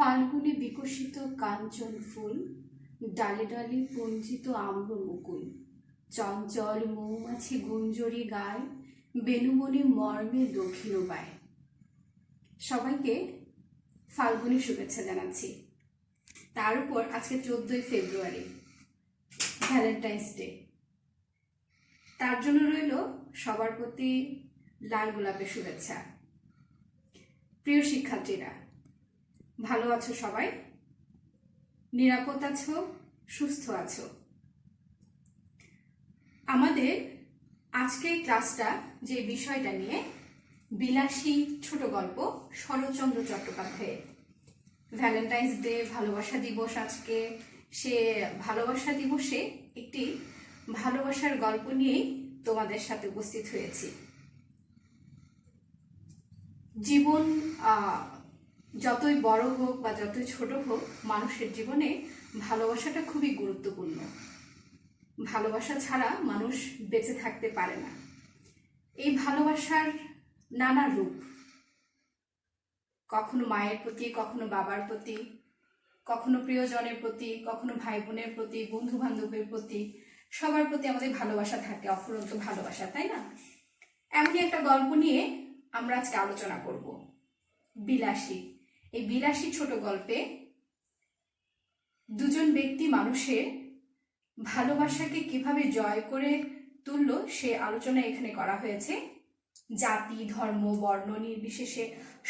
ফাল্গুনে বিকশিত কাঞ্চন ফুল, ডালে ডালে পুঞ্জিত আম্র মুকুল, চঞ্চল মৌমাছি গুঞ্জরি গায়, বেনুবনে মর্মে দক্ষিণ পায়। সবাইকে ফাল্গুনে শুভেচ্ছা জানাচ্ছি। তার উপর আজকে 14ই ফেব্রুয়ারি, ভ্যালেন্টাইন্স ডে। তার জন্য রইল সবার প্রতি লাল গোলাপের শুভেচ্ছা। প্রিয় শিক্ষার্থীরা, ভালো আছো সবাই? নিরাপদ আছো? সুস্থ আছো? আমাদের আজকের ক্লাসটা যে বিষয়টা নিয়ে, বিলাসী ছোট গল্প শরৎচন্দ্র চট্টোপাধ্যায়ের। ভ্যালেন্টাইন্স ডে, ভালোবাসা দিবস আজকে। সে ভালোবাসা দিবসে একটি ভালোবাসার গল্প নিয়েই তোমাদের সাথে উপস্থিত হয়েছি। জীবন যতই বড় হোক বা যতই ছোট হোক, মানুষের জীবনে ভালোবাসাটা খুবই গুরুত্বপূর্ণ। ভালোবাসা ছাড়া মানুষ বেঁচে থাকতে পারে না। এই ভালোবাসার নানা রূপ, কখনো মায়ের প্রতি, কখনো বাবার প্রতি, কখনো প্রিয়জনের প্রতি, কখনো ভাই বোনের প্রতি, বন্ধু বান্ধবের প্রতি, সবার প্রতি আমাদের ভালোবাসা থাকে, অফুরন্ত ভালোবাসা, তাই না? এমনই একটা গল্প নিয়ে আমরা আজকে আলোচনা করব, বিলাসী। এই বিলাসী ছোট গল্পে দুজন ব্যক্তি মানুষের ভালোবাসাকে কিভাবে জয় করে তুললো সে আলোচনা এখানে করা হয়েছে। জাতি, ধর্ম, বর্ণ নির্বিশেষে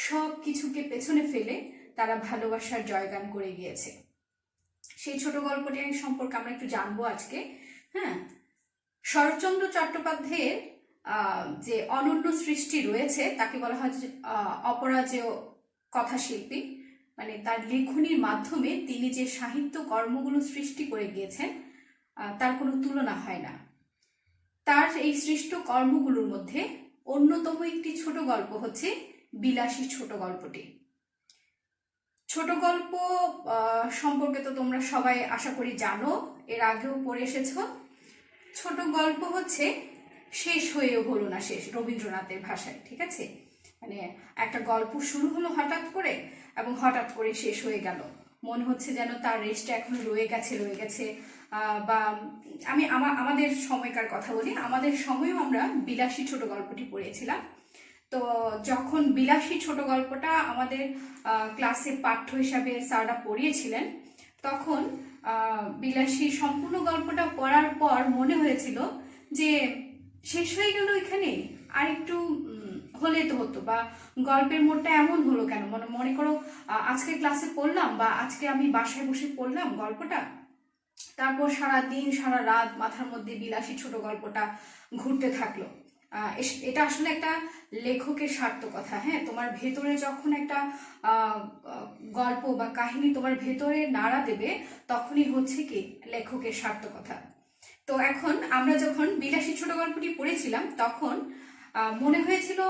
সব কিছুকে পেছনে ফেলে তারা ভালোবাসার জয়গান করে গিয়েছে। সেই ছোট গল্পটি সম্পর্কে আমরা একটু জানবো আজকে। হ্যাঁ, শরৎচন্দ্র চট্টোপাধ্যায়ের যে অনন্য সৃষ্টি রয়েছে তাকে বলা হয় অপরাজেয় কথাশিল্পী। মানে তার লেখনীর মাধ্যমে তিনি যে সাহিত্য কর্মগুলো সৃষ্টি করে গিয়েছেন তার কোনো তুলনা হয় না। তার এই সৃষ্ট কর্মগুলোর মধ্যে অন্যতম একটি ছোট গল্প হচ্ছে বিলাসী ছোট গল্পটি। ছোট গল্প সম্পর্কে তো তোমরা সবাই আশা করি জানো, এর আগেও পড়ে এসেছো। ছোট গল্প হচ্ছে শেষ হয়েও হলো না শেষ, রবীন্দ্রনাথের ভাষায়। ঠিক আছে, মানে একটা গল্প শুরু হলো হঠাৎ করে এবং হঠাৎ করে শেষ হয়ে গেল, মনে হচ্ছে যেন তার রেশটা এখনো রয়ে গেছে। বা আমি আমাদের সময়কার কথা বলি, আমাদের সময়েও আমরা বিলাসী ছোট গল্পটি পড়েছিলাম। তো যখন বিলাসী ছোট গল্পটা আমাদের ক্লাসে পাঠ্য হিসাবে স্যাররা পড়িয়েছিলেন, তখন বিলাসী সম্পূর্ণ গল্পটা পড়ার পর মনে হয়েছিল যে শেষ হয়ে গেল এখানে, আর একটু হলে তো হতো, বা গল্পের মোড়টা এমন হলো কেন। মনে করো আজকে ক্লাসে পড়লাম বা আজকে আমি বাসায় বসে পড়লাম গল্পটা, তারপর সারা দিন সারা রাত মাথার মধ্যে বিলাসী ছোট গল্পটা ঘুরতে থাকলো। এটা আসলে একটা লেখকের সার্থকতা। হ্যাঁ, তোমার ভেতরে যখন একটা গল্প বা কাহিনী তোমার ভেতরে নাড়া দেবে, তখনই হচ্ছে কি লেখকের সার্থকতা। তো এখন আমরা যখন বিলাসী ছোট গল্পটি পড়েছিলাম, তখন মনে হয়েছিল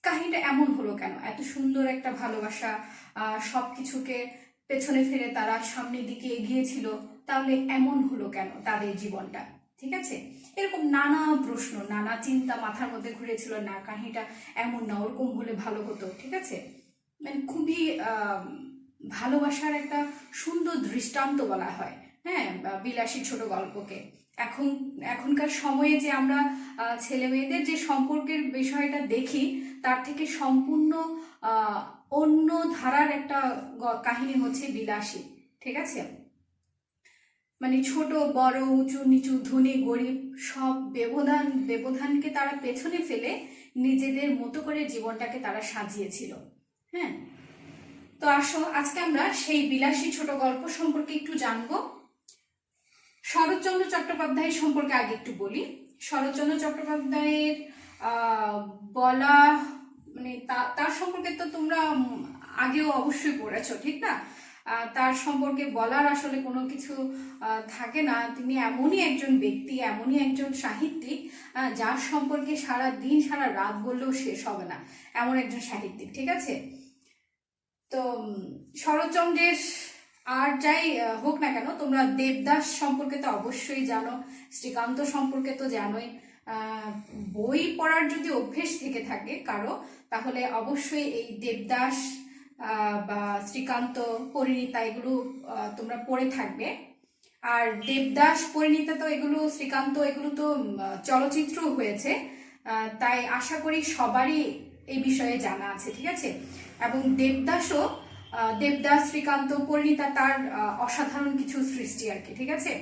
কাহিনীটা এমন হলো কেন, এত সুন্দর একটা ভালোবাসা, সবকিছুকে পেছনে ফেলে তারা সামনের দিকে এগিয়েছিল, তাহলে এমন হলো কেন তাদের জীবনটা। ঠিক আছে, এরকম নানা প্রশ্ন, নানা চিন্তা মাথার মধ্যে ঘুরেছিল। না, কাহিনীটা এমন না, ওরকম হলে ভালো হতো। ঠিক আছে, মানে খুবই ভালোবাসার একটা সুন্দর দৃষ্টান্ত বলা হয়। হ্যাঁ, বিলাসী ছোট গল্পকে এখনকার সময়ে যে আমরা ছেলে মেয়েদের যে সম্পর্কের বিষয়টা দেখি, তার থেকে সম্পূর্ণ অন্য ধারার একটা কাহিনী হচ্ছে বিলাসী। ঠিক আছে, মানে ছোট বড়, উঁচু নিচু, ধনী গরিব, সব ব্যবধানকে তারা পেছনে ফেলে নিজেদের মতো করে জীবনটাকে তারা সাজিয়েছিল। হ্যাঁ, তো আসো আজকে আমরা সেই বিলাসী ছোট গল্প সম্পর্কে একটু জানবো। শরৎচন্দ্র চট্টোপাধ্যায় সম্পর্কে আগে একটু বলি। শরৎচন্দ্র চট্টোপাধ্যায়ের বলা, মানে তার সম্পর্কে তো তোমরা আগেও অবশ্যই পড়েছো, ঠিক না? তার সম্পর্কে বলার আসলে কোনো কিছু থাকে না। তিনি এমনই একজন ব্যক্তি, এমনই একজন সাহিত্যিক, যার সম্পর্কে সারা দিন সারা রাত বললেও শেষ হবে না, এমন একজন সাহিত্যিক। ঠিক আছে, তো শরৎচন্দ্রের আর যাই হোক না কেন, তোমরা দেবদাস সম্পর্কে তো অবশ্যই জানো, শ্রীকান্ত সম্পর্কে তো জানোই। বই পড়ার যদি অভ্যেস থেকে থাকে কারো, তাহলে অবশ্যই এই দেবদাস বা শ্রীকান্ত, পরিণীতা এগুলো তোমরা পড়ে থাকবে। আর দেবদাস, পরিণীতা তো এগুলো, শ্রীকান্ত এগুলো তো চলচ্চিত্র হয়েছে, তাই আশা করি সবারই এই বিষয়ে জানা আছে, ঠিক আছে। এবং দেবদাসও, দেবদাস, শ্রীকান্ত, পরিণীতা তার অসাধারণ কিছু সৃষ্টি আর কি, ঠিক আছে।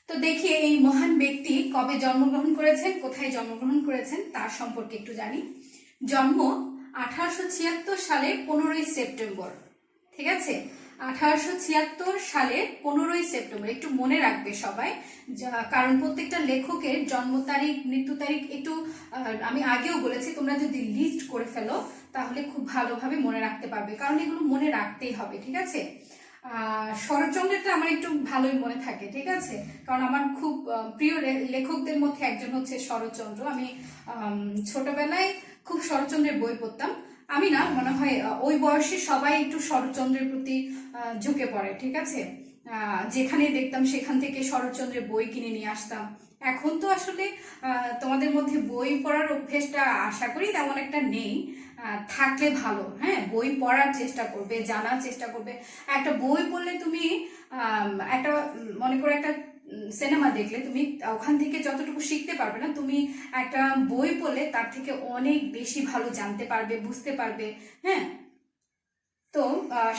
তো দেখি এই মহান ব্যক্তি কবে জন্মগ্রহণ করেছেন, কোথায় জন্মগ্রহণ করেছেন তার সম্পর্কে একটু জানি। জন্ম 1876 সালের 15ই সেপ্টেম্বর, ঠিক আছে। 1876 সালের 15ই সেপ্টেম্বর, একটু মনে রাখবে সবাই, কারণ প্রত্যেকটা লেখকের জন্ম তারিখ, মৃত্যু তারিখ একটু আমি আগেও বলেছি, তোমরা যদি লিস্ট করে ফেলো তাহলে খুব ভালোভাবে মনে রাখতে পারবে, কারণ এগুলো মনে রাখতেই হবে, ঠিক আছে। শরৎচন্দ্রটা আমার একটু ভালোই মনে থাকে, ঠিক আছে, কারণ আমার খুব প্রিয় লেখকদের মধ্যে একজন হচ্ছে শরৎচন্দ্র। আমি ছোটবেলায় খুব শরৎচন্দ্রের বই পড়তাম। আমি না, মনে হয় ওই বয়সে সবাই একটু শরৎচন্দ্রের প্রতি ঝুঁকে পড়ে, ঠিক আছে। যেখানে দেখতাম সেখান থেকে শরৎচন্দ্রের বই কিনে নিয়ে আসতাম। এখন তো আসলে তোমাদের মধ্যে বই পড়ার অভ্যেসটা আশা করি তেমন একটা নেই, থাকলে ভালো। হ্যাঁ, বই পড়ার চেষ্টা করবে, জানার চেষ্টা করবে। একটা বই পড়লে তুমি একটা, মনে করো একটা সিনেমা দেখলে তুমি ওখান থেকে যতটুকু শিখতে পারবে না, তুমি একটা বই পড়লে তার থেকে অনেক বেশি ভালো জানতে পারবে, বুঝতে পারবে। হ্যাঁ, তো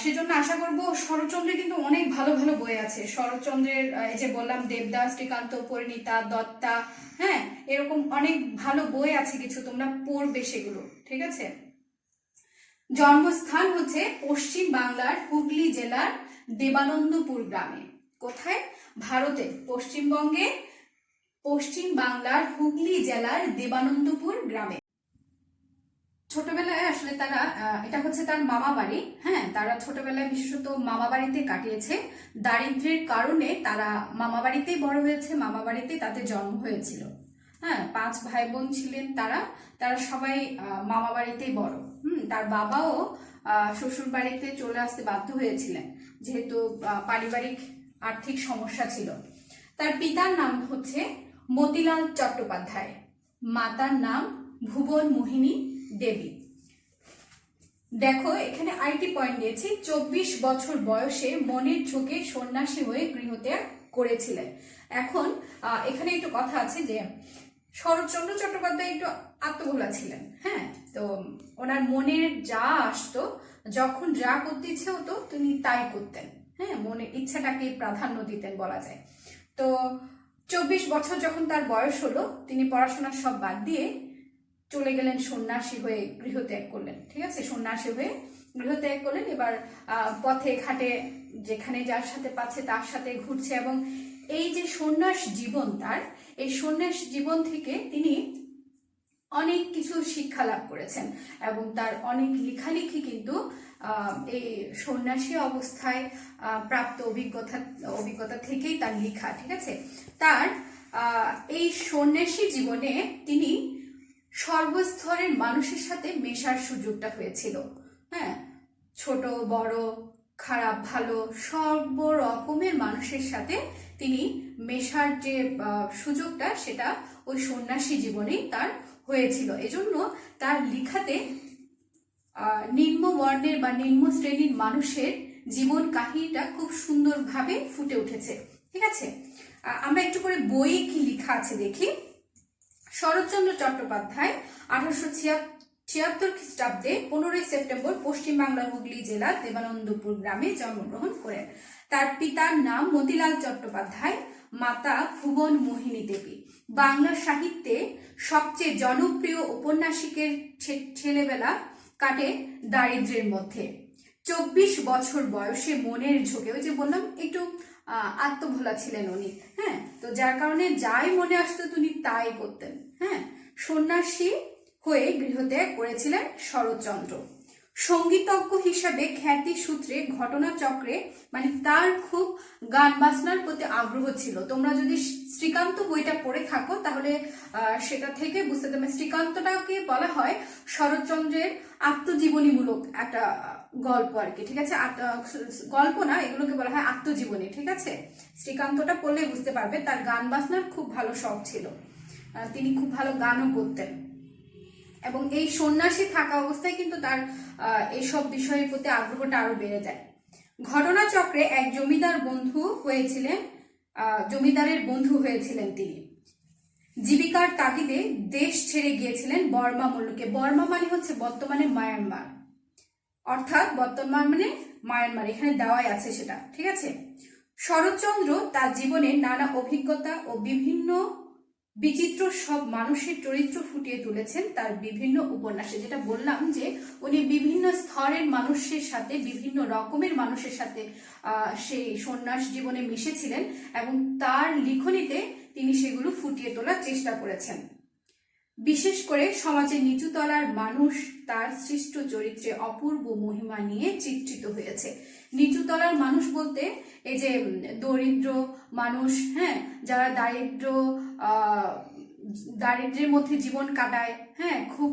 সেজন্য আশা করব, শরৎচন্দ্রের কিন্তু অনেক ভালো ভালো বই আছে। শরৎচন্দ্রের এই যে বললাম দেবদাস, শ্রীকান্ত, পরিণীতা, দত্তা, হ্যাঁ, এরকম অনেক ভালো বই আছে কিছু, তোমরা পড়বে সেগুলো, ঠিক আছে। জন্মস্থান হচ্ছে পশ্চিম বাংলার হুগলি জেলার দেবানন্দপুর গ্রামে। কোথায়? ভারতে, পশ্চিমবঙ্গে পশ্চিম বাংলার হুগলি জেলার দেবানন্দপুর গ্রামে। ছোটবেলায় আসলে তারা, এটা হচ্ছে তার মামা বাড়ি। হ্যাঁ, তারা ছোটবেলায় বিশেষত মামা বাড়িতে কাটিয়েছে। দারিদ্র্যের কারণে তারা মামা বাড়িতেই বড় হয়েছে, মামা বাড়িতেই তাদের জন্ম হয়েছিল। হ্যাঁ, 5 ভাই বোন ছিলেন তারা, তারা সবাই মামা বাড়িতেই বড়। তার বাবাও শ্বশুর বাড়িতে চলে আসতে বাধ্য হয়েছিলেন, যেহেতু পারিবারিক আর্থিক সমস্যা ছিল। তার পিতার নাম হচ্ছে মতিলাল চট্টোপাধ্যায়, মাতার নাম ভুবন মোহিনী দেবী। দেখো এখানে আরেকটি পয়েন্ট দিয়েছি, 24 বছর বয়সে মনের ঝোঁকে সন্ন্যাসী হয়ে গৃহত্যাগ করেছিলেন। এখন এখানে একটু কথা আছে যে শরৎচন্দ্র চট্টোপাধ্যায় একটু আত্মভোলা ছিলেন। হ্যাঁ, তো ওনার মনের যা আসতো, যখন যা করতে ইচ্ছে হতো তিনি তাই করতেন। হ্যাঁ, মনের ইচ্ছাটাকে প্রাধান্য দিতেন বলা যায়। তো 24 বছর যখন তার বয়স হলো, তিনি পড়াশোনা সব বাদ দিয়ে চলে গেলেন, সন্ন্যাসী হয়ে গৃহত্যাগ করলেন, ঠিক আছে। সন্ন্যাসী হয়ে গৃহত্যাগ করলেন। এবার পথে ঘাটে যেখানে যার সাথে পাচ্ছে তার সাথে ঘুরছে, এবং এই যে সন্ন্যাস জীবন তার, এই সন্ন্যাস জীবন থেকে তিনি অনেক কিছু শিক্ষা লাভ করেছেন, এবং তার অনেক লেখালেখি কিন্তু এই সন্ন্যাসী অবস্থায় প্রাপ্ত অভিজ্ঞতা থেকেই তার লেখা, ঠিক আছে। তার এই সন্ন্যাসী জীবনে তিনি সর্বস্তরের মানুষের সাথে মেশার সুযোগটা হয়েছিল। হ্যাঁ, ছোট বড়, খারাপ ভালো সর্ব রকমের মানুষের সাথে তিনি মেশার যে সুযোগটা, সেটা ওই সন্ন্যাসী জীবনেই তার হয়েছিল। এজন্য তার লেখাতে নিম্ন বর্ণের বা নিম্ন শ্রেণীর মানুষের জীবন কাহিনীটা খুব সুন্দরভাবে ফুটে উঠেছে, ঠিক আছে। আমরা একটু করে বই কি লেখা আছে দেখি। শরৎচন্দ্র চট্টোপাধ্যায় 1876 খ্রিস্টাব্দে 15ই সেপ্টেম্বর পশ্চিমবাংলার হুগলি জেলার দেবানন্দপুর গ্রামে জন্মগ্রহণ করেন। তার পিতার নাম মতিলাল চট্টোপাধ্যায়, মাতা ভুবন মোহিনী দেবী। বাংলা সাহিত্যে সবচেয়ে জনপ্রিয় ঔপন্যাসিকের ছেলেবেলা কাটে দারিদ্র্যের মধ্যে। 24 বছর বয়সে মনের ঝোঁকে, ওই যে বললাম একটু আত্মভোলা ছিলেন উনি। হ্যাঁ, তো যার কারণে যাই মনে আসতো তিনি তাই করতেন। হ্যাঁ, সন্ন্যাসী হয়ে গৃহত্যাগ করেছিলেন শরৎচন্দ্র। সঙ্গীতজ্ঞ হিসাবে খ্যাতি সূত্রে ঘটনাচক্রে, মানে তার খুব গান বাজনার প্রতি আগ্রহ ছিল। তোমরা যদি শ্রীকান্ত বইটা পড়ে থাকো তাহলে সেটা থেকে বুঝতে পারবে, শ্রীকান্তটাকে বলা হয় শরৎচন্দ্রের আত্মজীবনীমূলক একটা গল্প আর কি, ঠিক আছে। গল্প না, এগুলোকে বলা হয় আত্মজীবনী, ঠিক আছে। শ্রীকান্তটা পড়লে বুঝতে পারবে। তার গান বাজনার খুব ভালো শখ ছিল, তিনি খুব ভালো গানও করতেন। এবং এই সন্ন্যাসী থাকা অবস্থায় কিন্তু তার এইসব বিষয়ের প্রতি আগ্রহটা আরো বেড়ে যায়। ঘটনাচক্রে এক জমিদারের বন্ধু হয়েছিলেন তিনি। জীবিকার তাগিদে দেশ ছেড়ে গিয়েছিলেন বর্মা মুলুকে। বর্মা মানে হচ্ছে বর্তমানে মায়ানমার, অর্থাৎ বর্তমান মানে মায়ানমার, এখানে দেওয়াই আছে সেটা, ঠিক আছে। শরৎচন্দ্র তার জীবনের নানা অভিজ্ঞতা ও বিভিন্ন বিচিত্র সব মানুষের চরিত্র ফুটিয়ে তুলেছেন তার বিভিন্ন উপন্যাসে। যেটা বললাম যে উনি বিভিন্ন স্তরের মানুষের সাথে, বিভিন্ন রকমের মানুষের সাথে সেই সন্ন্যাস জীবনে মিশেছিলেন এবং তার লিখনীতে তিনি সেগুলো ফুটিয়ে তোলার চেষ্টা করেছেন। বিশেষ করে সমাজের নিচু তলার মানুষ তার সৃষ্ট চরিত্রে অপূর্ব মহিমা নিয়ে চিত্রিত হয়েছে। নিচু তলার মানুষ বলতে এই যে দরিদ্র মানুষ, হ্যাঁ, যারা দারিদ্র্যের মধ্যে জীবন কাটায়, হ্যাঁ, খুব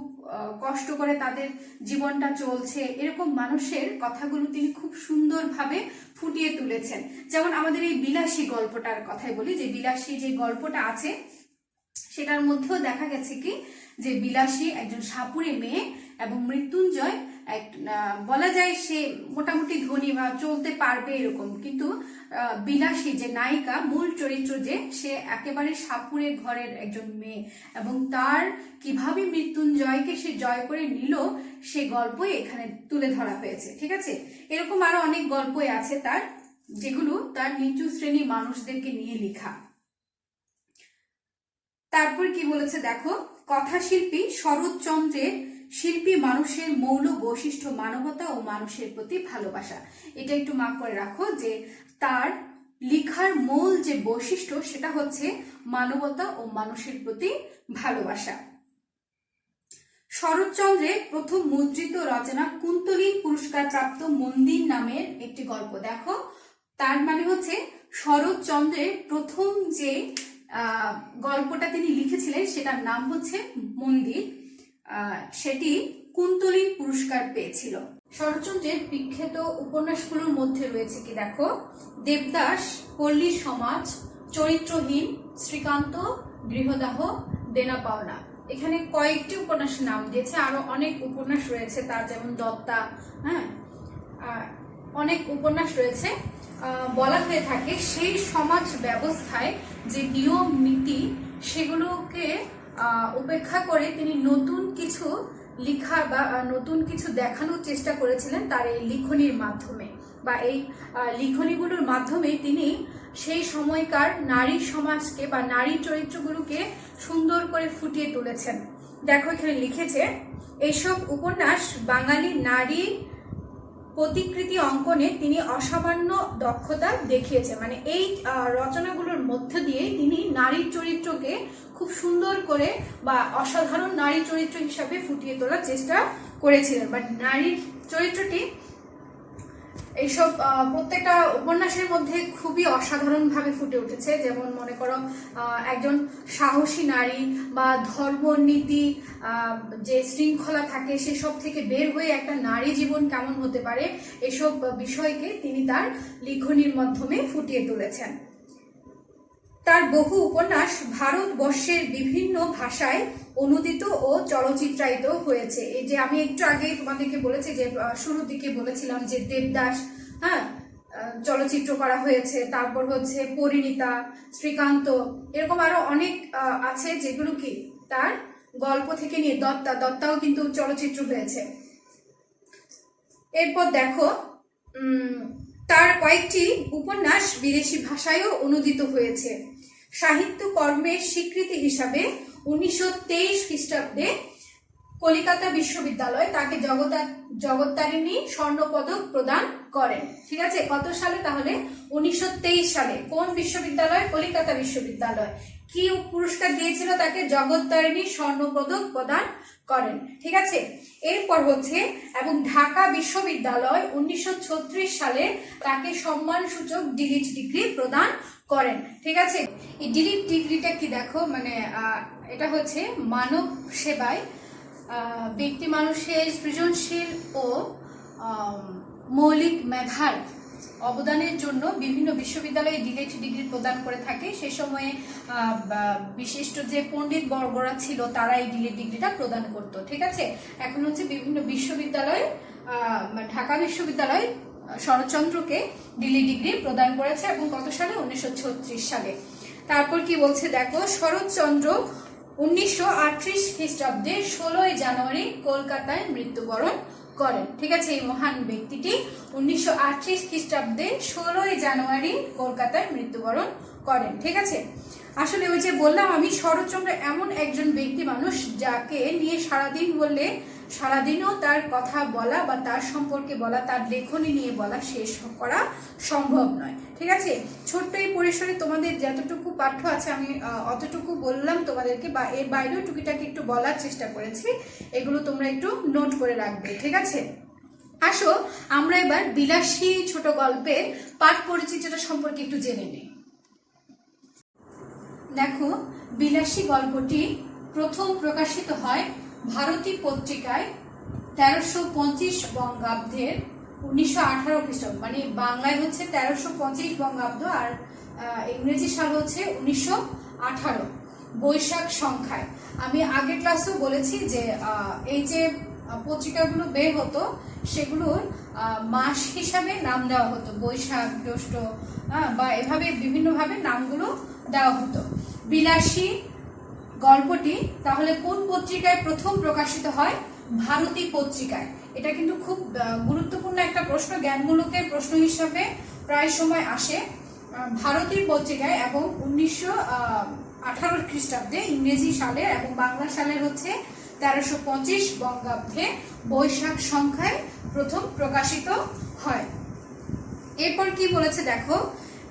কষ্ট করে তাদের জীবনটা চলছে, এরকম মানুষের কথাগুলো তিনি খুব সুন্দরভাবে ফুটিয়ে তুলেছেন। যেমন আমাদের এই বিলাসী গল্পটার কথাই বলি, যে বিলাসী যে গল্পটা আছে সেটার মধ্যেও দেখা গেছে কি যে বিলাসী একজন সাপুরে মেয়ে এবং মৃত্যুঞ্জয় বলা যায় সে মোটামুটি ধনী বা চলতে পারবে এরকম, কিন্তু বিলাসী যে নায়িকা, মূল চরিত্র যে, সে একেবারে সাপুরে ঘরের একজন মেয়ে এবং তার কিভাবে মৃত্যুঞ্জয়কে সে জয় করে নিল সে গল্পই এখানে তুলে ধরা হয়েছে, ঠিক আছে। এরকম আরো অনেক গল্পই আছে তার, যেগুলো তার নিচু শ্রেণী মানুষদেরকে নিয়ে লেখা। তারপর কি বলেছে দেখো, কথাশিল্পী শরৎচন্দ্রের শিল্পী মানুষের মৌল বৈশিষ্ট্য মানবতা ও মানুষের প্রতি ভালোবাসা। এটা একটু মার্ক করে রাখো যে তার লেখার মূল যে বৈশিষ্ট্য সেটা হচ্ছে মানবতা ও মানুষের প্রতি ভালোবাসা। শরৎচন্দ্রের প্রথম মুদ্রিত রচনা কুন্তলীন পুরস্কার প্রাপ্ত মন্দির নামের একটি গল্প। দেখো, তার মানে হচ্ছে শরৎচন্দ্রের প্রথম যে গল্পটা তিনি লিখেছিলেন সেটার নাম হচ্ছে মন্দির, সেটি কুন্তলীন পুরস্কার পেয়েছিল। শরৎচন্দ্রের বিখ্যাত উপন্যাসগুলোর মধ্যে রয়েছে কি দেখো, দেবদাস, পল্লীর সমাজ, চরিত্রহীন, শ্রীকান্ত, গৃহদাহ, দেনা পাওনা। এখানে কয়েকটি উপন্যাসের নাম দিয়েছে, আরো অনেক উপন্যাস রয়েছে তার, যেমন দত্তা, হ্যাঁ, অনেক উপন্যাস রয়েছে। বলা হয়ে থাকে সেই সমাজ ব্যবস্থায় যে নিয়ম নীতি সেগুলোকে উপেক্ষা করে তিনি নতুন কিছু লেখা বা নতুন কিছু দেখানোর চেষ্টা করেছিলেন তার এই লিখনির মাধ্যমে, বা এই লিখনিগুলোর মাধ্যমে তিনি সেই সময়কার নারী সমাজকে বা নারী চরিত্রগুলোকে সুন্দর করে ফুটিয়ে তুলেছেন। দেখো এখানে লিখেছে, এইসব উপন্যাস বাঙালি নারী প্রতিকৃতি অঙ্কনে তিনি অসামান্য দক্ষতা দেখিয়েছে। মানে এই রচনাগুলোর মধ্য দিয়ে তিনি নারীর চরিত্রকে খুব সুন্দর করে বা অসাধারণ নারী চরিত্র হিসাবে ফুটিয়ে তোলার চেষ্টা করেছিলেন। বাট নারীর চরিত্রটি এইসব প্রত্যেকটা উপন্যাসের মধ্যে খুবই অসাধারণভাবে ফুটে উঠেছে। যেমন মনে করো একজন সাহসী নারী বা ধর্মনীতি যে শৃঙ্খলা থাকে সেসব থেকে বের হয়ে একটা নারী জীবন কেমন হতে পারে, এসব বিষয়কে তিনি তার লিখনির মাধ্যমে ফুটিয়ে তুলেছেন। তার বহু উপন্যাস ভারতবর্ষের বিভিন্ন ভাষায় অনুদিত ও চলচ্চিত্রায়িত হয়েছে। এই যে আমি একটু আগে তোমাদেরকে বলেছি, যে শুরুর দিকে বলেছিলাম যে দেবদাস, হ্যাঁ, চলচ্চিত্র করা হয়েছে, তারপর হচ্ছে পরিণীতা, শ্রীকান্ত, এরকম আরো অনেক আছে যেগুলো কি তার গল্প থেকে নিয়ে, দত্তাও কিন্তু চলচ্চিত্র হয়েছে। এরপর দেখো তার কয়েকটি উপন্যাস বিদেশি ভাষায়ও অনুদিত হয়েছে। সাহিত্য কর্মের স্বীকৃতি হিসাবে 1923 খ্রিস্টাব্দে কলিকাতা বিশ্ববিদ্যালয় তাকে জগত্তারিণী স্বর্ণপদক প্রদান করেন। ঠিক আছে, কত সালে তাহলে? 1923 সালে। কোন বিশ্ববিদ্যালয়? কলিকাতা বিশ্ববিদ্যালয়। কি পুরস্কার দিয়েছিল তাকে? জগত্তারিণী স্বর্ণপদক প্রদান করেন। ঠিক আছে, এরপর হচ্ছে এবং ঢাকা বিশ্ববিদ্যালয় 1936 সালে তাকে সম্মানসূচক ডিলিট ডিগ্রি প্রদান করেন। ঠিক আছে, এই ডিলিট ডিগ্রিটা কি দেখো, মানে এটা হচ্ছে মানব সেবায় ব্যক্তি মানুষের সৃজনশীল ও মৌলিক মেধার অবদানের জন্য বিভিন্ন বিশ্ববিদ্যালয়ে ডিলেট ডিগ্রি প্রদান করে থাকে। সে সময়ে বিশিষ্ট যে পণ্ডিত বর্গরা ছিল তারা এই ডিলেট ডিগ্রিটা প্রদান করত। ঠিক আছে, এখন হচ্ছে বিভিন্ন বিশ্ববিদ্যালয়, ঢাকা বিশ্ববিদ্যালয় শরৎচন্দ্রকে ডিলেট ডিগ্রি প্রদান করেছে এবং কত সালে? 1936 সালে। তারপর কি বলছে দেখো, শরৎচন্দ্র 1938 খ্রিস্টাব্দে 16 জানুয়ারি কলকাতায় মৃত্যুবরণ করেন। ঠিক আছে, এই মহান ব্যক্তিটি 1938 খ্রিস্টাব্দে 16 জানুয়ারি কলকাতায় মৃত্যুবরণ করেন। ঠিক আছে, আসলে ওই যে বললাম আমি, শরৎচন্দ্র এমন একজন ব্যক্তি মানুষ যাকে নিয়ে সারাদিন বললে সারাদিনও তার কথা বলা বা তার সম্পর্কে বলা, তার লেখনী নিয়ে বলা শেষ করা সম্ভব নয়। ঠিক আছে, ছোট্ট এই পরিসরে তোমাদের যতটুকু পাঠ্য আছে আমি অতটুকু বললাম তোমাদেরকে, বা এর বাইরেও টুকিটাকি একটু বলার চেষ্টা করেছি। এগুলো তোমরা একটু নোট করে রাখবে। ঠিক আছে, আসো আমরা এবার বিলাসী ছোট গল্পের পাঠ পরিচিতিটা সম্পর্কে একটু জেনে নিই। দেখো, বিলাসী গল্পটি প্রথম প্রকাশিত হয় ভারতী পত্রিকায় 1325 বঙ্গাব্দের 1918 খ্রিস্টাব্দ, মানে বাংলায় হচ্ছে 1325 বঙ্গাব্দ আর ইংরেজি সাল হচ্ছে 1918 বৈশাখ সংখ্যায়। আমি আগের ক্লাসেও বলেছি যে এই যে পত্রিকাগুলো বের হতো সেগুলোর মাস হিসাবে নাম দেওয়া হতো, বৈশাখ, জ্যৈষ্ঠ, বা এভাবে বিভিন্নভাবে নামগুলো দেওয়া হতো। বিলাসী গল্পটি তাহলে কোন পত্রিকায় প্রথম প্রকাশিত হয়? ভারতী পত্রিকায়। এটা কিন্তু খুব গুরুত্বপূর্ণ একটা প্রশ্ন, জ্ঞানমূলকের প্রশ্ন হিসাবে প্রায় সময় আসে। ভারতী পত্রিকায় এবং 1918 খ্রিস্টাব্দে ইংরেজি সালের এবং বাংলা সালের হচ্ছে 1325 বঙ্গাব্দে বৈশাখ সংখ্যায় প্রথম প্রকাশিত হয়। এরপর কি বলেছে দেখো,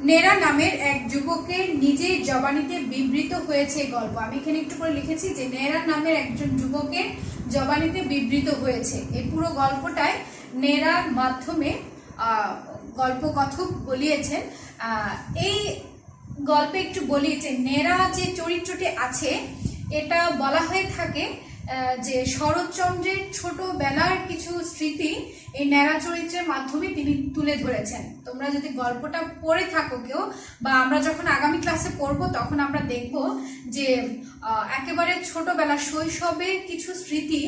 নেরা নামের এক যুবকের নিজের জবানিতে বিবৃত হয়েছে গল্প। আমি এখানে একটু করে লিখেছি যে নেরা নামের একজন যুবকের জবানিতে বিবৃত হয়েছে। এই পুরো গল্পটায় নেরার মাধ্যমে গল্পকথক বলিয়েছেন। এই গল্পে একটু বলি যে নেরা যে চরিত্রটি আছে এটা বলা হয়ে থাকে যে শরৎচন্দ্রের ছোটবেলার কিছু স্মৃতি এই ন্যাড়া চরিত্রের মাধ্যমে তিনি তুলে ধরেছেন। তোমরা যদি গল্পটা পড়ে থাকো কেউ, বা আমরা যখন আগামী ক্লাসে পড়বো তখন আমরা দেখব যে একেবারে ছোটবেলা শৈশবের কিছু স্মৃতি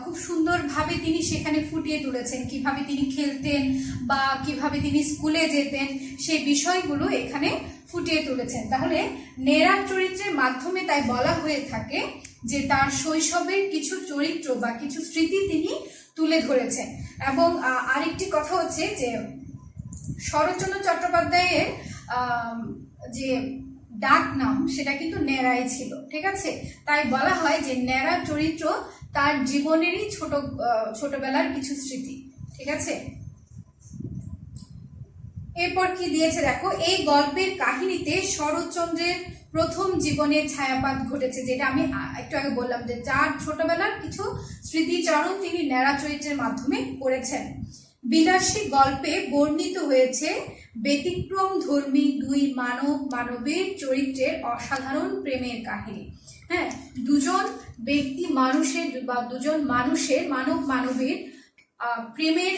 খুব সুন্দরভাবে তিনি সেখানে ফুটিয়ে তুলেছেন। কিভাবে তিনি খেলতেন বা কিভাবে তিনি স্কুলে যেতেন সেই বিষয়গুলো এখানে ফুটিয়ে তুলেছেন। তাহলে নেড়া চরিত্রের মাধ্যমে তাই বলা হয়ে থাকে যে তার শৈশবের কিছু চরিত্র বা কিছু স্মৃতি তিনি তুলে ধরেছেন। এবং আরেকটি কথা হচ্ছে যে শরৎচন্দ্র চট্টোপাধ্যায়ের যে ডাক নাম সেটা কিন্তু নেড়াই ছিল। ঠিক আছে, তাই বলা হয় যে নেড়া চরিত্র তার জীবনেরই ছোটবেলার কিছু স্মৃতি। ঠিক আছে, এরপর কি দিয়েছে দেখো, এই গল্পের কাহিনীতে শরৎচন্দ্রের প্রথম জীবনের ছায়াপাত ঘটেছে, যেটা আমি একটু আগে বললাম যে যার ছোটবেলার কিছু স্মৃতিচারণ তিনি ন্যাড়া চরিত্রের মাধ্যমে করেছেন। বিলাসী গল্পে বর্ণিত হয়েছে ব্যতিক্রম ধর্মী দুই মানবের চরিত্রের অসাধারণ প্রেমের কাহিনী। হ্যাঁ, দুজন ব্যক্তি মানুষের বা দুজন মানুষের মানবের প্রেমের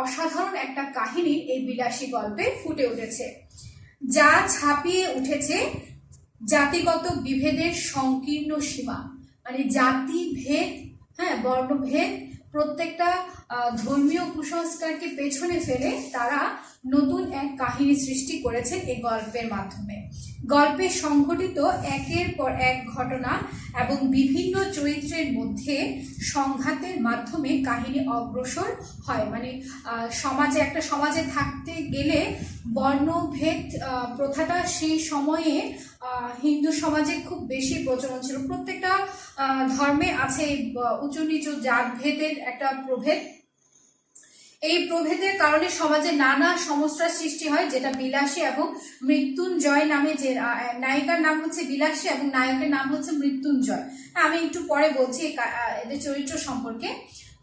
অসাধারণ একটা কাহিনী এই বিলাসী গল্পে ফুটে উঠেছে, যা ছাপিয়ে উঠেছে জাতিগত বিভেদের সংকীর্ণ সীমা। মানে জাতি ভেদ, হ্যাঁ, বর্ণভেদ, প্রত্যেকটা ধর্মীয় কুসংস্কারকে পেছনে ফেলে তারা নতুন এক কাহিনী সৃষ্টি করেছেন এই গল্পের মাধ্যমে। গল্পে সংঘটিত একের পর এক ঘটনা এবং বিভিন্ন চরিত্রের মধ্যে সংঘাতের মাধ্যমে কাহিনী অগ্রসর হয়। মানে একটা সমাজে থাকতে গেলে বর্ণভেদ প্রথাটা সেই সময়ে হিন্দু সমাজে খুব বেশি প্রচলন ছিল। প্রত্যেকটা ধর্মে আছে উঁচু নিচু জাত ভেদের একটা প্রভেদ। এই প্রভেদের কারণে সমাজে নানা সমস্যার সৃষ্টি হয়, যেটা বিলাসী এবং মৃত্যুঞ্জয় নামে, যে নায়িকার নাম হচ্ছে বিলাসী এবং নায়কের নাম হচ্ছে মৃত্যুঞ্জয়। আমি একটু পরে বলছি এদের চরিত্র সম্পর্কে।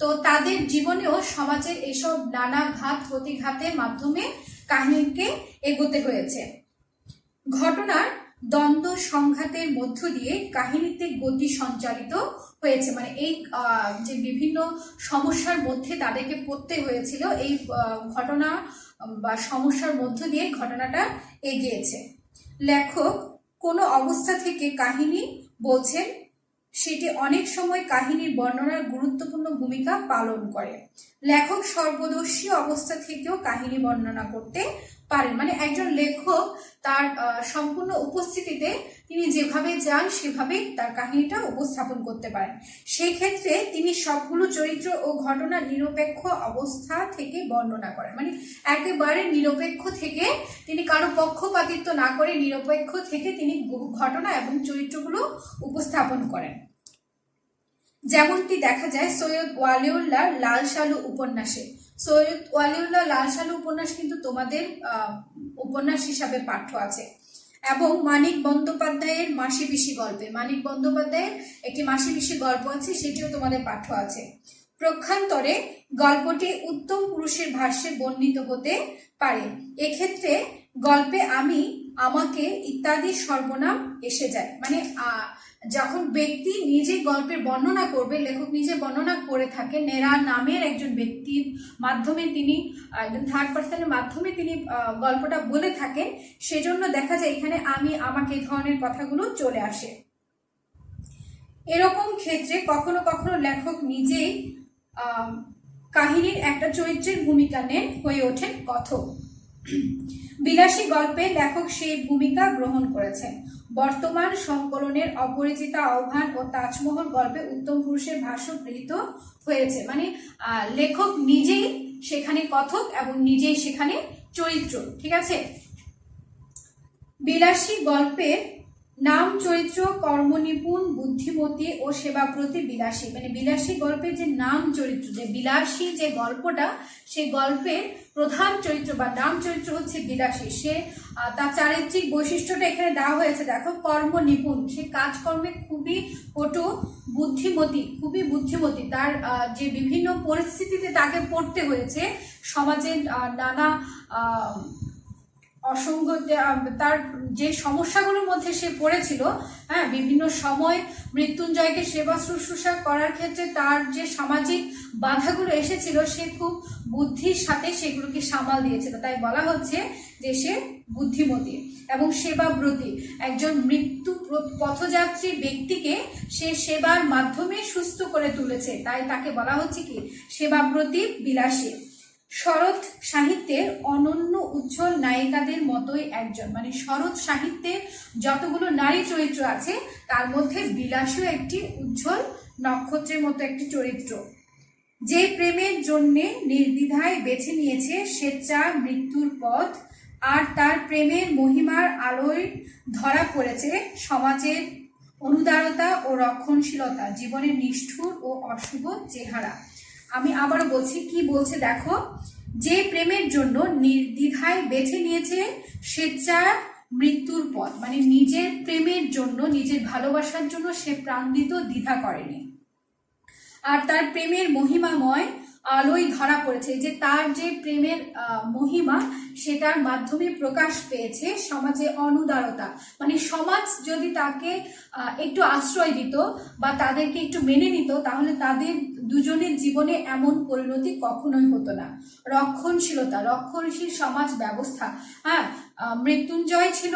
তো তাদের জীবনেও সমাজের এসব নানা ঘাত প্রতিঘাতের মাধ্যমে কাহিনীকে এগোতে হয়েছে। ঘটনার দ্বন্দ্ব সংঘাতের মধ্য দিয়ে কাহিনীতে গতি সঞ্চালিত হয়েছে। মানে এই যে বিভিন্ন সমস্যার মধ্যে তাদেরকে পড়তে হয়েছিল, এই ঘটনা বা সমস্যার মধ্য দিয়ে ঘটনাটা এগিয়েছে। লেখক কোনো অবস্থা থেকে কাহিনী বলছেন, সেটি অনেক সময় কাহিনীর বর্ণনার গুরুত্বপূর্ণ ভূমিকা পালন করে। লেখক সর্বদর্শী অবস্থা থেকেও কাহিনী বর্ণনা করতে পারেন, মানে একজন লেখক তার সম্পূর্ণ উপস্থিতিতে তিনি যেভাবে যান সেভাবে তার কাহিনীটা উপস্থাপন করতে পারেন। সেই ক্ষেত্রে তিনি সবগুলো চরিত্র ও ঘটনা নিরপেক্ষ অবস্থা থেকে বর্ণনা করেন, মানে একেবারে নিরপেক্ষ থেকে, তিনি কারো পক্ষপাতিত্ব না করে নিরপেক্ষ থেকে তিনি ঘটনা এবং চরিত্রগুলো উপস্থাপন করেন। যেমনটি দেখা যায় সৈয়দ ওয়ালিউল্লাহ লাল সালু উপন্যাসে। সৈয়দ ওয়ালিউল্লাহ লাল সালু উপন্যাস কিন্তু তোমাদের উপন্যাস হিসাবে পাঠ্য আছে। এবং মানিক বন্দ্যোপাধ্যায়ের মাসি পিসি গল্পে, মানিক বন্দ্যোপাধ্যায়ের একটি মাসি পিসি গল্প আছে, সেটিও তোমাদের পাঠ্য আছে। প্রক্ষান্তরে গল্পটি উত্তম পুরুষের ভাষ্যে বর্ণিত হতে পারে। এক্ষেত্রে গল্পে আমি, আমাকে ইত্যাদি সর্বনাম এসে যায়, মানে যখন ব্যক্তি নিজে গল্পের বর্ণনা করবে, লেখক নিজে বর্ণনা করে থাকে নেরা নামের একজন ব্যক্তির মাধ্যমে, তিনি একজন থার্ড পার্সনের মাধ্যমে তিনি গল্পটা বলে থাকেন, সেজন্য দেখা যায় এখানে আমি, আমাকে এই ধরনের কথাগুলো চলে আসে। এরকম ক্ষেত্রে কখনো কখনো লেখক নিজেই কাহিনীর একটা চরিত্রের ভূমিকা নেন, হয়ে ওঠেন কথক। বিলাসী গল্পে লেখক সেই ভূমিকা গ্রহণ করেছেন। বর্তমান সংকলনের অপরিচিতা আহ্বান ও তাজমহল গল্পে উত্তম পুরুষের ভাষ্য গৃহীত হয়েছে, মানে লেখক নিজেই সেখানে কথক এবং নিজেই সেখানে চরিত্র। ঠিক আছে। বিলাসী গল্পের নাম চরিত্র কর্মনিপুণ, বুদ্ধিমতী ও সেবাব্রতী বিলাসী, মানে বিলাসী গল্পের যে নাম চরিত্র, যে বিলাসী যে গল্পটা, সেই গল্পের প্রধান চরিত্র বা নাম চরিত্র হচ্ছে বিলাসী। সে তার চারিত্রিক বৈশিষ্ট্যটা এখানে দেওয়া হয়েছে, দেখো, কর্মনিপুণ, সে কাজকর্মে খুবই পটু, বুদ্ধিমতী, খুবই বুদ্ধিমতী। তার যে বিভিন্ন পরিস্থিতিতে তাকে পড়তে হয়েছে, সমাজের নানা অসংখ্য তার যে সমস্যাগুলোর মধ্যে সে পড়েছিল, হ্যাঁ, বিভিন্ন সময় মৃত্যুঞ্জয়কে সেবা শুশ্রূষা করার ক্ষেত্রে তার যে সামাজিক বাধাগুলো এসেছিল, সে খুব বুদ্ধির সাথে সেগুলোকে সামাল দিয়েছিল, তাই বলা হচ্ছে যে সে বুদ্ধিমতী। এবং সেবাব্রতী, একজন মৃত্যু পথযাত্রী ব্যক্তিকে সে সেবার মাধ্যমে সুস্থ করে তুলেছে, তাই তাকে বলা হচ্ছে কি সেবাব্রতী বিলাসী। শরৎ সাহিত্যের অনন্য উজ্জ্বল নায়িকাদের মতোই একজন, মানে শরৎ সাহিত্যে যতগুলো নারী চরিত্র আছে তার মধ্যে বিলাসীও একটি উজ্জ্বল নক্ষত্রের মতো একটি চরিত্র। যে প্রেমের জন্যে নির্দ্বিধায় বেছে নিয়েছে স্বেচ্ছা মৃত্যুর পথ, আর তার প্রেমের মহিমার আলোয় ধরা পড়েছে সমাজের অনুদারতা ও রক্ষণশীলতা, জীবনের নিষ্ঠুর ও অশুভ চেহারা। আমি আবারও বলছি, কি বলছে দেখো, যে প্রেমের জন্য নির্দ্বিধায় বেছে নিয়েছে স্বেচ্ছা মৃত্যুর পথ, মানে নিজের প্রেমের জন্য, নিজের ভালোবাসার জন্য সে প্রাণ দিতে দ্বিধা করেনি। আর তার প্রেমের মহিমাময় আলোয় ধরা পড়েছে, যে তার যে প্রেমের মহিমা সেটার মাধ্যমে প্রকাশ পেয়েছে সমাজে অনুদারতা, মানে সমাজ যদি তাকে একটু আশ্রয় দিত বা তাদেরকে একটু মেনে নিত, তাহলে তাদের দুজনের জীবনে এমন পরিণতি কখনোই হতো না। রক্ষণশীলতা, রক্ষণশীল সমাজ ব্যবস্থা, হ্যাঁ, মৃত্যুঞ্জয় ছিল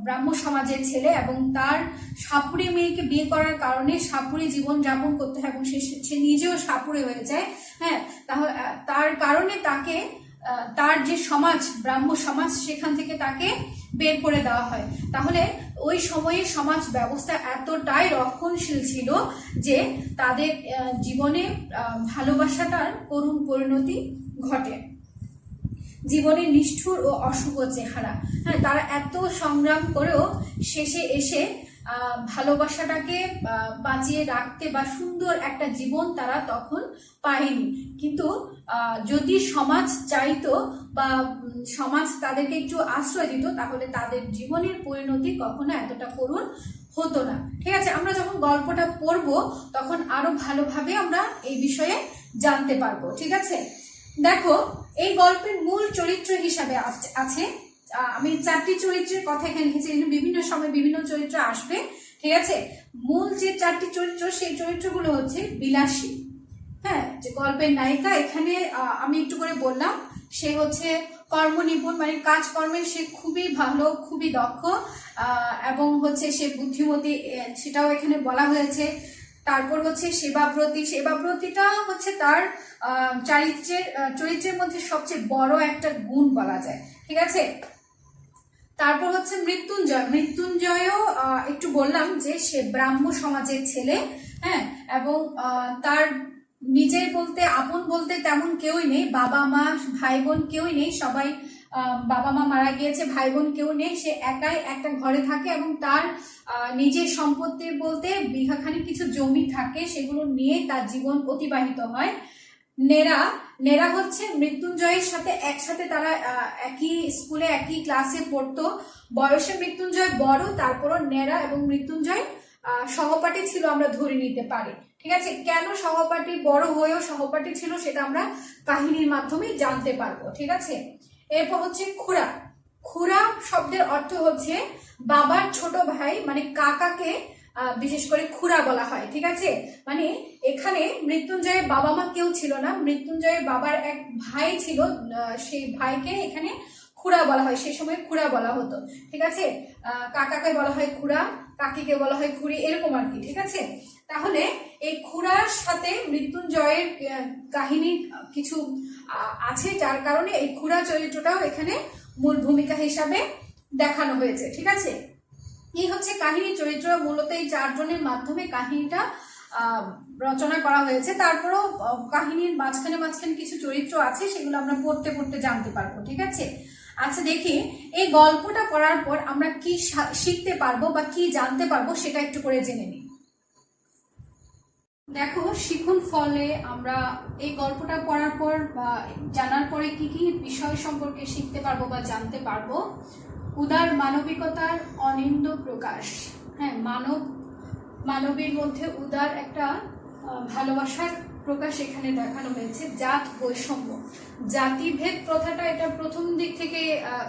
ব্রাহ্ম সমাজের ছেলে এবং তার সাপুড়ে মেয়েকে বিয়ে করার কারণে সাপুড়ে জীবন যাপন করতে হয় এবং সে নিজেও সাপুড়ে হয়ে যায়, হ্যাঁ, তাহলে তার কারণে তাকে তার যে সমাজ, ব্রাহ্ম সমাজ, সেখান থেকে তাকে বের করে দেওয়া হয়। তাহলে ওই সময়ে সমাজ ব্যবস্থা এতটাই রক্ষণশীল ছিল যে তাদের জীবনে ভালোবাসাটার করুণ পরিণতি ঘটে, জীবনের নিষ্ঠুর ও অশুভ চেহারা। হ্যাঁ, তারা এত সংগ্রাম করেও শেষে এসে ভালোবাসাটাকে বাঁচিয়ে রাখতে বা সুন্দর একটা জীবন তারা তখন পায়নি। কিন্তু যদি সমাজ চাইতো বা সমাজ তাদেরকে একটু আশ্রয় দিত, তাহলে তাদের জীবনের পরিণতি কখনো এতটা করুণ হতো না। ঠিক আছে, আমরা যখন গল্পটা পড়বো তখন আরো ভালোভাবে আমরা এই বিষয়ে জানতে পারবো। ঠিক আছে, দেখো, এই গল্পের মূল চরিত্র হিসাবে আছে, আমি 4টি চরিত্রের কথা এখানে লিখেছি, বিভিন্ন সময় বিভিন্ন চরিত্র আসবে। ঠিক আছে, মূল যে 4টি চরিত্র, সেই চরিত্রগুলো হচ্ছে বিলাসী, হ্যাঁ, যে গল্পের নায়িকা। এখানে আমি একটু করে বললাম সে হচ্ছে কর্মনিপুণ, মানে কাজকর্মে সে খুবই ভালো, খুবই দক্ষ, এবং হচ্ছে সে বুদ্ধিমতী, সেটাও এখানে বলা হয়েছে। তারপর হচ্ছে সেবাব্রতী, সেবাব্রতীটা হচ্ছে তার চরিত্রের মধ্যে সবচেয়ে বড় একটা গুণ বলা যায়, ঠিক আছে। তারপর হচ্ছে মৃত্যুঞ্জয়, মৃত্যুঞ্জয়ও একটু বললাম যে সে ব্রাহ্ম সমাজের ছেলে, হ্যাঁ, এবং তার নিজের বলতে আপন বলতে তেমন কেউই নেই, বাবা মা ভাই বোন কেউই নেই, সবাই বাবা মা মারা গিয়েছে, ভাই বোন কেউ নেই, সে একাই একটা ঘরে থাকে এবং তার নিজের সম্পত্তি বলতে বিঘাখানি কিছু জমি থাকে, সেগুলো নিয়ে তার জীবন অতিবাহিত হয়। নেরা হচ্ছে মৃত্যুঞ্জয়ের সাথে একসাথে তারা একই স্কুলে একই ক্লাসে পড়তো, বয়সে মৃত্যুঞ্জয় বড়, তারপরও নেরা এবং মৃত্যুঞ্জয় সহপাঠী ছিল, আমরা ধরে নিতে পারি, ঠিক আছে। কেন সহপাঠী, বড় হয়েও সহপাঠী ছিল, সেটা আমরা কাহিনীর মাধ্যমে জানতে পারবো, ঠিক আছে। এরপর হচ্ছে খুড়া, খুড়া শব্দের অর্থ হচ্ছে বাবার ছোট ভাই, মানে কাকাকে বিশেষ করে খুড়া বলা হয়, ঠিক আছে। মানে এখানে মৃত্যুঞ্জয়ের বাবা মা কেউ ছিল না, মৃত্যুঞ্জয়ের বাবার এক ভাই ছিল, সেই ভাইকে এখানে খুড়া বলা হয়, সেই সময় খুড়া বলা হতো, ঠিক আছে। কাকাকে বলা হয় খুড়া, কাকিকে বলা হয় খুড়ি, এরকম আর কি, ঠিক আছে। তাহলে এই খুড়ার সাথে মৃত্যুঞ্জয়ের কাহিনী কিছু আছে, যার কারণে এই খুড়া চরিত্রটাও এখানে মূল ভূমিকা হিসাবে দেখানো হয়েছে, ঠিক আছে। এই হচ্ছে কাহিনী চরিত্র, মূলত এই চারজনের মাধ্যমে কাহিনীটা রচনা করা হয়েছে। তারপরেও কাহিনীর মাঝখানে মাঝখানে কিছু চরিত্র আছে, সেগুলো আমরা পড়তে পড়তে জানতে পারবো, ঠিক আছে। আচ্ছা দেখি এই গল্পটা করার পর আমরা কি শিখতে পারবো বা কি জানতে পারবো, সেটা একটু করে জেনে নিই। দেখো শিখুন ফলে আমরা এই গল্পটা পড়ার পর বা জানার পরে কি কি বিষয় সম্পর্কে শিখতে পারবো বা জানতে পারবো। উদার মানবিকতার অনিন্দ প্রকাশ, হ্যাঁ, মানবীর মধ্যে উদার একটা ভালোবাসার প্রকাশ এখানে দেখানো হয়েছে। জাত বৈষম্য, জাতিভেদ প্রথাটা এটা প্রথম দিক থেকে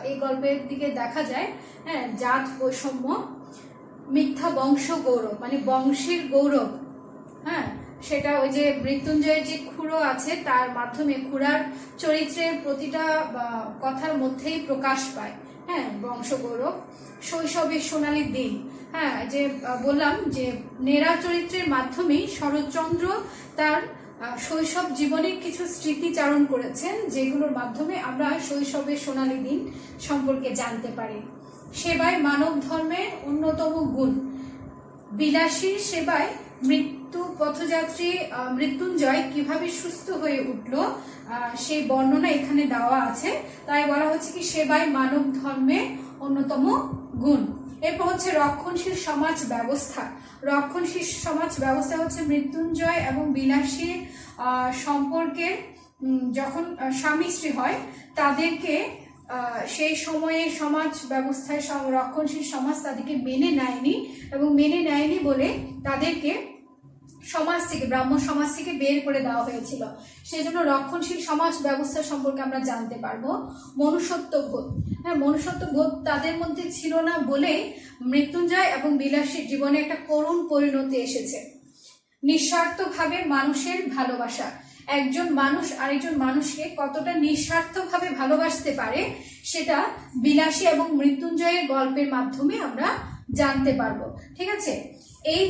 এই গল্পের দিকে দেখা যায়, হ্যাঁ, জাত বৈষম্য। মিথ্যা বংশ গৌরব, মানে বংশের গৌরব, হ্যাঁ, সেটা ওই যে মৃত্যুঞ্জয়ের যে খুড়ো আছে তার মাধ্যমে খুড়ার চরিত্রের প্রতিটা কথার মধ্যেই প্রকাশ পায়, হ্যাঁ, বংশ গৌরব। শৈশবের সোনালী দিন, হ্যাঁ, যে বললাম যে নেরা চরিত্রের মাধ্যমেই শরৎচন্দ্র তার শৈশব জীবনের কিছু স্মৃতিচারণ করেছেন, যেগুলোর মাধ্যমে আমরা শৈশবের সোনালী দিন সম্পর্কে জানতে পারি। সেবায় মানব ধর্মের অন্যতম গুণ, বিলাসীর সেবায় মৃত্যু পথযাত্রী মৃত্যুঞ্জয় কিভাবে সুস্থ হয়ে উঠল সেই বর্ণনা এখানে দেওয়া আছে। তাই বলা হচ্ছে কি সেবায় মানব ধর্মের অন্যতম গুণ। এরপর হচ্ছে রক্ষণশীল সমাজ ব্যবস্থা। রক্ষণশীল সমাজ ব্যবস্থা হচ্ছে মৃত্যুঞ্জয় এবং বিলাসীর সম্পর্কে যখন স্বামী স্ত্রী হয় তাদেরকে সেই সময়ে সমাজ ব্যবস্থায় রক্ষণশীল সমাজ তাদেরকে মেনে নেয়নি, এবং মেনে নেয়নি বলে তাদেরকে সমাজ থেকে, ব্রাহ্ম সমাজ থেকে বের করে দেওয়া হয়েছিল। সেই জন্য রক্ষণশীল সমাজ ব্যবস্থা সম্পর্কে আমরা জানতে পারবো। মনুষ্যত্ববোধ, হ্যাঁ, মনুষ্যত্ববোধ তাদের মধ্যে ছিল না বলে মৃত্যুঞ্জয় এবং বিলাসীর জীবনে একটা করুণ পরিণতি এসেছে। নিঃস্বার্থভাবে মানুষের ভালোবাসা, একজন মানুষ আরেকজন মানুষকে কতটা নিঃস্বার্থভাবে ভালোবাসতে পারে সেটা বিলাসী এবং মৃত্যুঞ্জয়ের গল্পের মাধ্যমে আমরা জানতে পারবো, ঠিক আছে। এই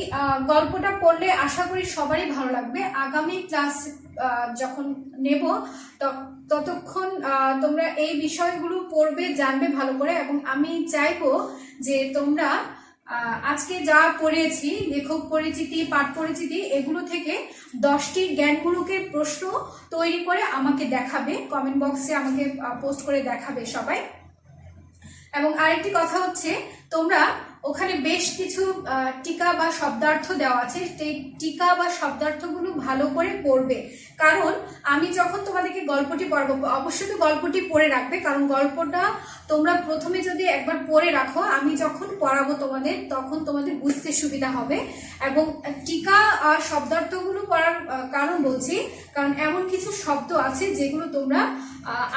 গল্পটা পড়লে আশা করি সবারই ভালো লাগবে। আগামী ক্লাস যখন নেব ততক্ষণ তোমরা এই বিষয়গুলো পড়বে, জানবে ভালো করে, এবং আমি চাইবো যে তোমরা আজকে যা পড়েছি, লেখক পরিচিতি, পাঠ পরিচিতি, এগুলো থেকে 10টি জ্ঞানমূলকের প্রশ্ন তৈরি করে আমাকে দেখাবে, কমেন্ট বক্সে আমাকে পোস্ট করে দেখাবে সবাই। এবং আরেকটি কথা হচ্ছে তোমরা ওখানে বেশ কিছু টিকা বা শব্দার্থ দেওয়া আছে, সেই টিকা বা শব্দার্থগুলো ভালো করে পড়বে, কারণ আমি যখন তোমাদেরকে গল্পটি পড়াবো অবশ্যই তো গল্পটি পড়ে রাখবে, কারণ গল্পটা তোমরা প্রথমে যদি একবার পড়ে রাখো আমি যখন পড়াবো তোমাদের তখন তোমাদের বুঝতে সুবিধা হবে। এবং টিকা আর শব্দার্থগুলো পড়ার কারণ বলছি, কারণ এমন কিছু শব্দ আছে যেগুলো তোমরা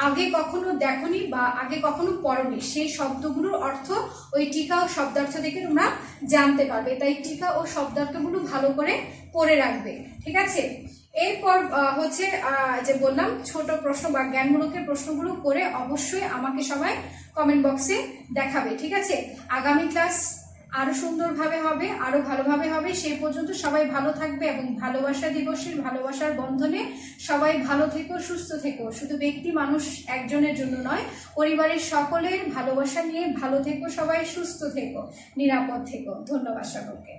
আগে কখনো দেখোনি বা আগে কখনো পড়োনি, সেই শব্দগুলোর অর্থ ওই টিকা ও শব্দার্থ থেকে তোমরা জানতে পারবে। তাই টিকা ও শব্দার্থগুলো ভালো করে পড়ে রাখবে, ঠিক আছে। এরপর হচ্ছে যে বললাম ছোট প্রশ্ন বা জ্ঞানমূলকের প্রশ্নগুলো করে অবশ্যই আমাকে সবাই কমেন্ট বক্সে দেখাবে, ঠিক আছে? আগামী ক্লাস আরো সুন্দরভাবে হবে, আরো ভালোভাবে হবে। সেই পর্যন্ত সবাই ভালো থাকবে এবং ভালোবাসা দিবসের ভালোবাসার বন্ধনে সবাই ভালো থেকো, সুস্থ থেকো। শুধু ব্যক্তি মানুষ একজনের জন্য নয়, পরিবারের সকলের ভালোবাসা নিয়ে ভালো থেকো, সবাই সুস্থ থেকো, নিরাপদ থেকো। ধন্যবাদ সকলকে।